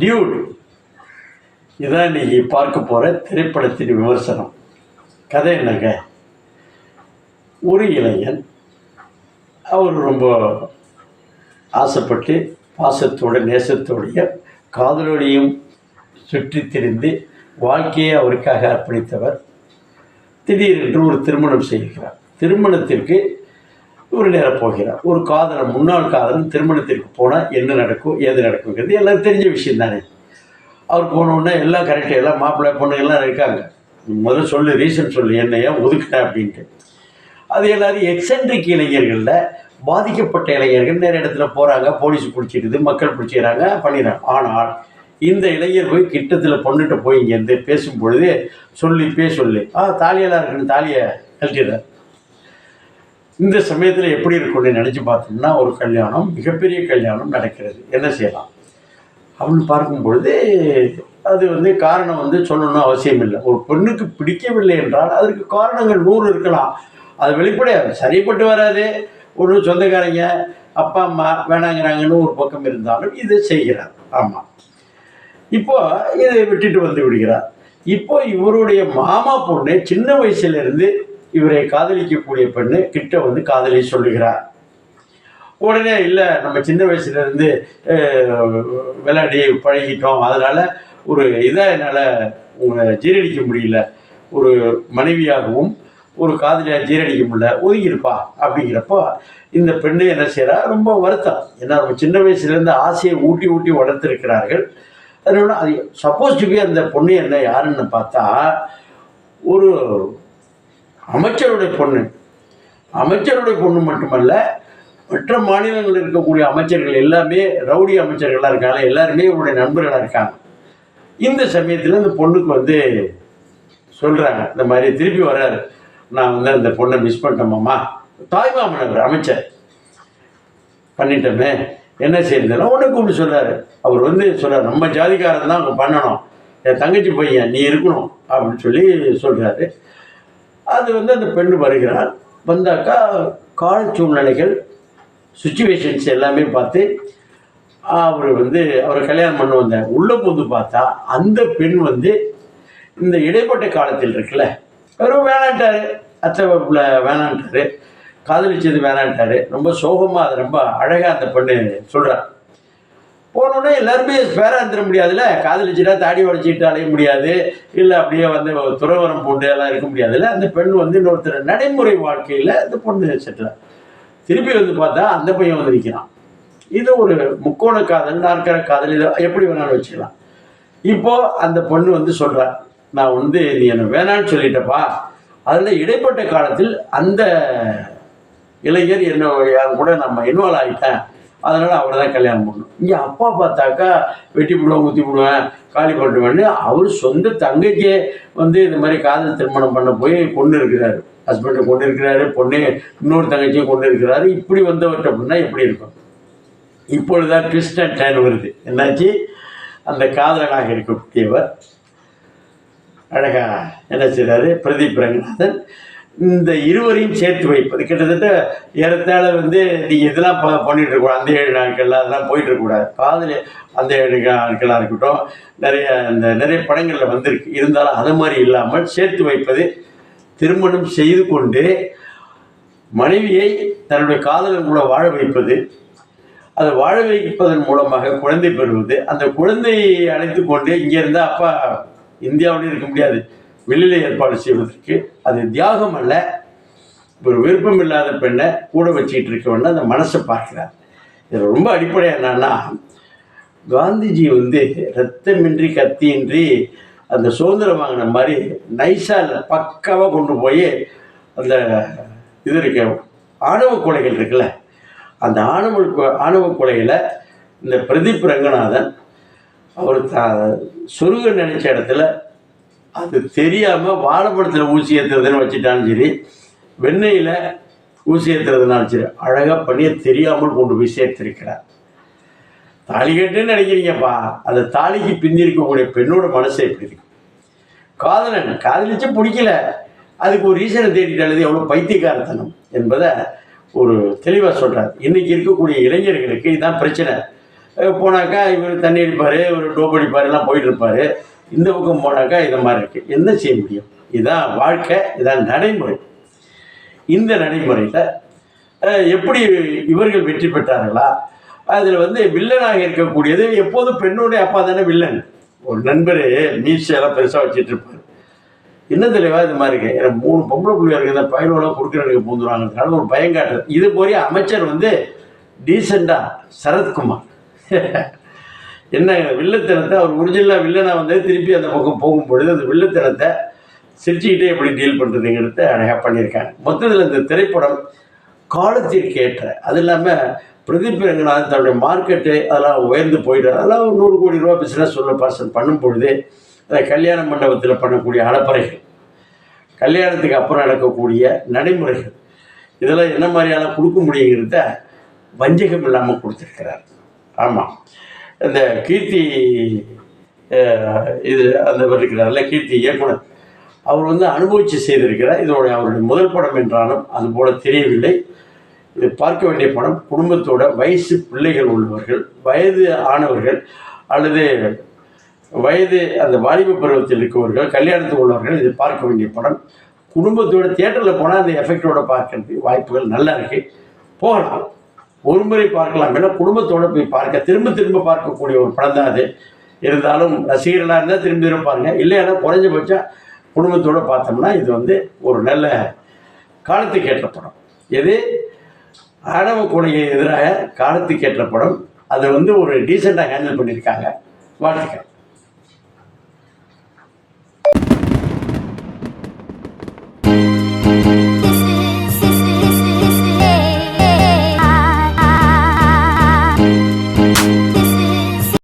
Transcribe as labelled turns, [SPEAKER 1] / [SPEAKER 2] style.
[SPEAKER 1] Dude இதான் இன்னைக்கு பார்க்க போகிற திரைப்படத்தின் விமர்சனம். கதை என்னங்க, ஒரு இளைஞன் அவர் ரொம்ப ஆசைப்பட்டு பாசத்தோட நேசத்தோடைய காதலோடையும் சுற்றி திரிந்து வாழ்க்கையை அவருக்காக அர்ப்பணித்தவர் திடீரென்று ஒரு திருமணம் செய்கிறார். திருமணத்திற்கு ஒரு நேரம் போகிறார். ஒரு காதலன், முன்னாள் காதலன் திருமணத்திற்கு போனால் என்ன நடக்கும் ஏது நடக்குங்கிறது எல்லாம் தெரிஞ்ச விஷயம் தானே. அவர் போனோடனே எல்லாம் கரெக்டாக, எல்லாம் மாப்பிள்ளை பொண்ணு எல்லாம் இருக்காங்க. முதல்ல சொல்லு, ரீசன் சொல்லு, என்ன ஏன் ஒதுக்கிட்டேன் அப்படின்ட்டு. அது எல்லோரும் எக்ஸென்ட்ரிக் இளைஞர்களில் பாதிக்கப்பட்ட இளைஞர்கள் நிறைய இடத்துல போகிறாங்க, போலீஸ் பிடிச்சிடுது, மக்கள் பிடிச்சிக்கிறாங்க, பண்ணிடுறாங்க. ஆனால் இந்த இளைஞர் போய் கிட்டத்தில் பொண்ணுகிட்ட போய் இங்கேருந்து பேசும்பொழுது சொல்லு தாலியெல்லாம் இருக்குன்னு தாலியை கழட்டிடுறார். இந்த சமயத்தில் எப்படி இருக்குன்னு நினச்சி பார்த்தோம்னா, ஒரு கல்யாணம், மிகப்பெரிய கல்யாணம் நடக்கிறது. என்ன செய்யலாம் அப்படின்னு பார்க்கும்பொழுது அது காரணம் சொல்லணும்னு அவசியம் இல்லை. ஒரு பெண்ணுக்கு பிடிக்கவில்லை என்றால் அதற்கு காரணங்கள் 100 இருக்கலாம். அது வெளிப்படையாது, சரிப்பட்டு வராது. ஒரு சொந்தக்காரங்க, அப்பா அம்மா வேணாங்கிறாங்கன்னு ஒரு பக்கம் இருந்தாலும் இதை செய்கிறார். ஆமாம், இப்போ இதை விட்டுட்டு வந்து விடுகிறார். இப்போ இவருடைய மாமா பொண்ணு சின்ன வயசுலேருந்து இவரை காதலிக்கக்கூடிய பெண்ணு கிட்ட காதலி சொல்லுகிறார். உடனே இல்லை, நம்ம சின்ன வயசுலேருந்து விளையாடி பழகிட்டோம், அதனால் ஒரு இதாக என்னால் உங்களை ஜீரணிக்க முடியல, ஒரு மனைவியாகவும் ஒரு காதலியாக ஜீரணிக்க முடியல, ஒதுங்கியிருப்பா அப்படிங்கிறப்போ இந்த பெண்ணு என்ன செய்கிறா, ரொம்ப வருத்தம். ஏன்னா நம்ம சின்ன வயசுலேருந்து ஆசையை ஊட்டி வளர்த்துருக்கிறார்கள். அதனால அது சப்போஸ் டு பி அந்த பொண்ணு என்ன யாருன்னு பார்த்தா ஒரு அமைச்சருடைய பொண்ணு. அமைச்சருடைய பொண்ணு மட்டுமல்ல, மற்ற மாநிலங்களில் இருக்கக்கூடிய அமைச்சர்கள் எல்லாமே ரவுடி அமைச்சர்களாக இருக்காங்க, எல்லாருமே இவருடைய நண்பர்களாக இருக்காங்க. இந்த சமயத்தில் இந்த பொண்ணுக்கு சொல்கிறாங்க, இந்த மாதிரி திருப்பி வர்றாரு, நான் அந்த பொண்ணை மிஸ் பண்ணிட்டோமாம்மா, தாய்மாமன் அமைச்சர் பண்ணிட்டோமே, என்ன செய்யறதுனா உடனே கூப்பிட்டு சொல்கிறாரு. அவர் சொல்கிறார், நம்ம ஜாதிக்காரன் தான் அவங்க பண்ணணும், என் தங்கச்சி பையன் நீ இருக்கணும் அப்படின்னு சொல்லி சொல்கிறாரு. அது அந்த பெண்ணு வருகிறார். வந்தாக்கா கால சூழ்நிலைகள், சுச்சுவேஷன்ஸ் எல்லாமே பார்த்து அவர் அவரை கல்யாணம் பண்ண வந்தார். உள்ளே போது பார்த்தா அந்த பெண் இந்த இடைப்பட்ட காலத்தில் இருக்குல்ல, அவரும் வேணான்ட்டார், அத்தை பிள்ளை வேணான்ட்டார், காதலிச்சது வேணான்ட்டார். ரொம்ப சோகமாக அதை ரொம்ப அழகாக அந்த பெண்ணு சொல்கிறார். போனோடனே எல்லாருமே பேராக தர முடியாதுல்ல, காதலிச்சுட்டா தாடி உடச்சிட்டு அலைய முடியாது, இல்லை அப்படியே துறவரம் பூண்டு எல்லாம் இருக்க முடியாதுல்ல. அந்த பெண் இன்னொருத்தர் நடைமுறை வாழ்க்கையில் அந்த பொண்ணு செட்டில். திருப்பி பார்த்தா அந்த பையன் நிற்கிறான். இது ஒரு முக்கோண காதல், நாற்கர காதல், இதை எப்படி வேணாலும் வச்சுக்கலாம். இப்போது அந்த பொண்ணு சொல்கிறார், நான் நீ என்னை வேணான்னு சொல்லிட்டப்பா, அதில் இடைப்பட்ட காலத்தில் அந்த இளைஞர் என் கூட நம்ம இன்வால்வ் ஆகிட்டேன், அதனால் அவரை தான் கல்யாணம் பண்ணணும். இங்கே அப்பா பார்த்தாக்கா வெட்டி போடுவேன், ஊற்றி போடுவேன், காலி பண்ணுவேன்னு அவர் சொந்த தங்கைக்கே இந்த மாதிரி காதல் திருமணம் பண்ண போய் கொண்டு இருக்கிறாரு. ஹஸ்பண்டை கொண்டு இருக்கிறாரு, பொண்ணு இன்னொரு தங்கச்சியும் கொண்டு இருக்கிறாரு. இப்படி வந்தவர்கிட்ட அப்படின்னா எப்படி இருக்கும்? இப்பொழுதுதான் ட்விஸ்ட் அண்ட் டர்ன் வருது. என்னாச்சு, அந்த காதலனாக இருக்கக்கூடியவர் அழகா என்ன செய்கிறாரு, பிரதீப் ரங்கநாதன் இந்த இருவரையும் சேர்த்து வைப்பது. கிட்டத்தட்ட ஏறத்தாழ நீங்கள் இதெல்லாம் பண்ணிகிட்டு இருக்கக்கூடாது, அந்த 7 நாட்கள்லாம் அதெல்லாம் போயிட்டுருக்கக்கூடாது. காதல் அந்த 7 நாட்களாக இருக்கட்டும், நிறைய படங்களில் வந்திருக்கு. இருந்தாலும் அது மாதிரி இல்லாமல் சேர்த்து வைப்பது, திருமணம் செய்து கொண்டு மனைவியை தன்னுடைய காதலன் கூட வாழ வைப்பது, அதை வாழ வைப்பதன் மூலமாக குழந்தை பெறுவது, அந்த குழந்தையை அழைத்து கொண்டு இங்கே இருந்தால் அப்பா இந்தியாவிலே இருக்க முடியாது, வெளியில் ஏற்பாடு செய்வதற்கு அது தியாகம் அல்ல. ஒரு விருப்பம் இல்லாத பெண்ணை கூட வச்சுக்கிட்டு இருக்கவன அந்த மனசை பார்க்கிறார். இதில் ரொம்ப அடிப்படையாக என்னன்னா, காந்திஜி ரத்தமின்றி கத்தியின்றி அந்த சுதந்திரம் வாங்கின மாதிரி நைஸாக பக்காவாக கொண்டு போய் அந்த இது இருக்க ஆணவ கொலைகள் இருக்குல்ல, அந்த ஆணவ கொலையில் இந்த பிரதீப் ரங்கநாதன் அவர் சொருக நினைச்ச இடத்துல அது தெரியாமல் வாழைப்பழத்தில் ஊசி ஏற்றுறதுன்னு வச்சுட்டாலும் சரி, வெண்ணெயில் ஊசி ஏற்றுறதுனாலும் சரி, அழகாக பண்ணி தெரியாமல் கொண்டு போய் சேர்த்திருக்கிறார். தாலி கட்டுன்னு நினைக்கிறீங்கப்பா, அந்த தாலிக்கு பிந்தி இருக்கக்கூடிய பெண்ணோட மனசை எப்படி இருக்கு? காதலன் காதலிச்சு பிடிக்கல, அதுக்கு ஒரு ரீசனை தேடிட்டாலும் எவ்வளோ பைத்தியக்காரத்தனம் என்பதை ஒரு தெளிவாக சொல்கிறார். இன்றைக்கி இருக்கக்கூடிய இளைஞர்களுக்கு இதுதான் பிரச்சனை. போனாக்கா இவர் தண்ணி அடிப்பார், இவர் டோப் அடிப்பார், எல்லாம் போயிட்டுருப்பார். இந்த பக்கம் போனாக்கா இதை மாதிரி இருக்குது. என்ன செய்ய முடியும்? இதுதான் வாழ்க்கை, இதான் நடைமுறை. இந்த நடைமுறையில் எப்படி இவர்கள் வெற்றி பெற்றார்களா? அதில் வில்லனாக இருக்கக்கூடியது எப்போதும் பெண்ணுடைய அப்பா தானே வில்லன். ஒரு நண்பர் மீசையெல்லாம் பெருசாக வச்சுட்டு இருப்பார். என்ன தெளிவா இது மாதிரி இருக்கு, எனக்கு 3 பொம்பளை பிள்ளைங்க இருக்குது, இந்த பயனோலாம் கொடுக்குறதுக்கு பூந்துருவாங்கிறதுனால ஒரு பயம் காட்டுறது. இது போய் அமைச்சர் டீசெண்டாக சரத்குமார் என்ன வில்லத்தனத்தை அவர் ஒரிஜினலாக வில்லனாக திருப்பி அந்த பக்கம் போகும்பொழுது அந்த வில்லத்தனத்தை சிரிச்சுக்கிட்டே எப்படி டீல் பண்ணுறதுங்கிறத அழகாக பண்ணியிருக்காங்க. மொத்தத்தில் இந்த திரைப்படம் காலத்திற்கு ஏற்ற, அது இல்லாமல் பிரதீப் ரங்கநாதன் தன்னுடைய மார்க்கெட்டு அதெல்லாம் உயர்ந்து போயிட்டார். அதெல்லாம் 100 கோடி ரூபா பிஸ்னஸ் பண்ணும் பொழுது அதை கல்யாண மண்டபத்தில் பண்ணக்கூடிய அலப்பறைகள், கல்யாணத்துக்கு அப்புறம் நடக்கக்கூடிய நடைமுறைகள், இதெல்லாம் என்ன மாதிரியான கொடுக்க முடியுங்கிறத வஞ்சகம் இல்லாமல் கொடுத்துருக்கிறார். ஆமாம், இந்த கீர்த்தி இது அந்த இருக்கிறார்ல கீர்த்தி இயக்குனர், அவர் அனுபவித்து செய்திருக்கிறார். இதோடைய அவருடைய முதல் படம் என்றாலும் அதுபோல் தெரியவில்லை. இது பார்க்க வேண்டிய படம். குடும்பத்தோட வயசு பிள்ளைகள் உள்ளவர்கள், வயது ஆனவர்கள் அல்லது வயது அந்த வாலிப பருவத்தில் இருக்கவர்கள், கல்யாணத்துக்கு உள்ளவர்கள் இது பார்க்க வேண்டிய படம். குடும்பத்தோட தியேட்டரில் போனால் அந்த எஃபெக்டோட பார்க்கறதுக்கு வாய்ப்புகள் நல்லா இருக்குது. போகலாம், ஒரு முறை பார்க்கலாம். ஏன்னா குடும்பத்தோடு போய் பார்க்க திரும்ப திரும்ப பார்க்கக்கூடிய ஒரு படம் தான் அது. இருந்தாலும் ரசிகர்களாக இருந்தால் திரும்ப திரும்ப பாருங்கள், இல்லைன்னா குறைஞ்சபட்சம் குடும்பத்தோடு பார்த்தோம்னா இது ஒரு நல்ல காலத்துக்கு ஏற்ற படம். எது ஆணவ கொலைக்கு எதிராக காலத்துக்கு ஏற்ற படம். அதை ஒரு டீசெண்டாக ஹேண்டில் பண்ணியிருக்காங்க. வாழ்த்துக்கள்.